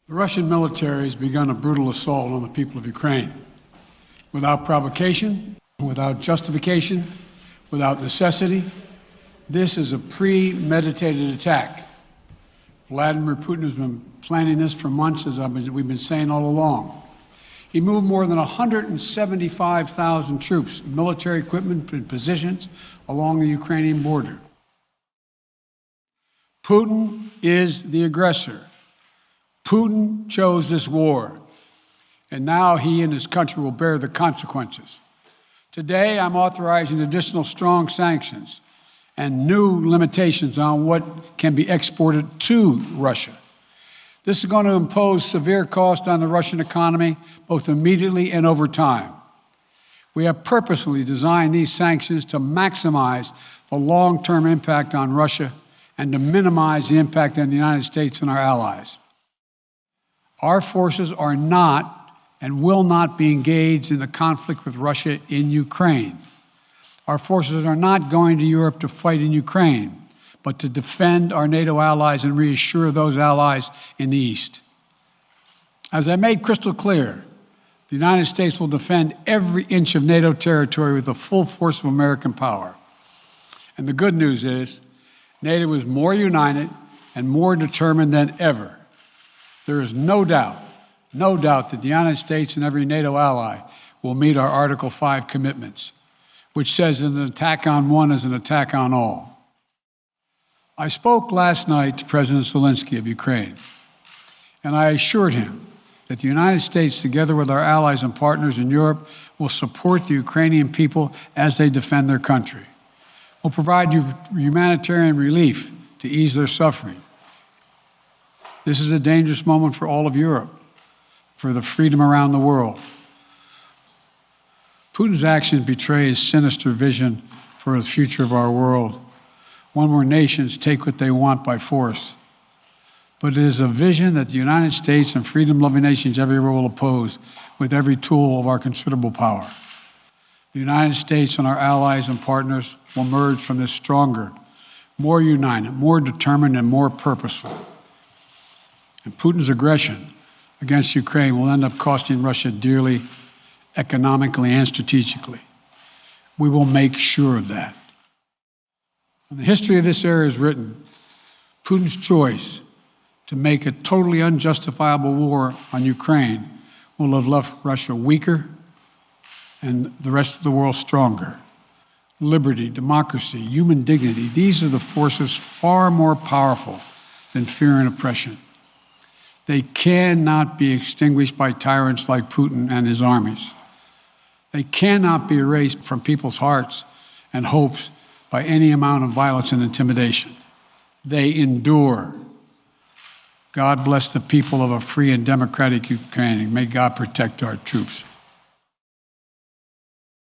The Russian military has begun a brutal assault on the people of Ukraine. Without provocation, without justification, without necessity, this is a premeditated attack. Vladimir Putin has been planning this for months, as we've been saying all along. He moved more than 175,000 troops, military equipment, and positions along the Ukrainian border. Putin is the aggressor. Putin chose this war, and now he and his country will bear the consequences. Today, I'm authorizing additional strong sanctions and new limitations on what can be exported to Russia. This is going to impose severe cost on the Russian economy, both immediately and over time. We have purposely designed these sanctions to maximize the long-term impact on Russia and to minimize the impact on the United States and our allies. Our forces are not and will not be engaged in the conflict with Russia in Ukraine. Our forces are not going to Europe to fight in Ukraine, but to defend our NATO allies and reassure those allies in the East. As I made crystal clear, the United States will defend every inch of NATO territory with the full force of American power. And the good news is, NATO is more united and more determined than ever. There is no doubt that the United States and every NATO ally will meet our Article 5 commitments, which says an attack on one is an attack on all. I spoke last night to President Zelensky of Ukraine, and I assured him that the United States, together with our allies and partners in Europe, will support the Ukrainian people as they defend their country. We'll provide humanitarian relief to ease their suffering. This is a dangerous moment for all of Europe, for the freedom around the world. Putin's actions betray his sinister vision for the future of our world, one where nations take what they want by force. But it is a vision that the United States and freedom-loving nations everywhere will oppose with every tool of our considerable power. The United States and our allies and partners will emerge from this stronger, more united, more determined, and more purposeful. And Putin's aggression against Ukraine will end up costing Russia dearly, economically and strategically. We will make sure of that. When the history of this era is written, Putin's choice to make a totally unjustifiable war on Ukraine will have left Russia weaker and the rest of the world stronger. Liberty, democracy, human dignity, these are the forces far more powerful than fear and oppression. They cannot be extinguished by tyrants like Putin and his armies. They cannot be erased from people's hearts and hopes by any amount of violence and intimidation. They endure. God bless the people of a free and democratic Ukraine, and may God protect our troops.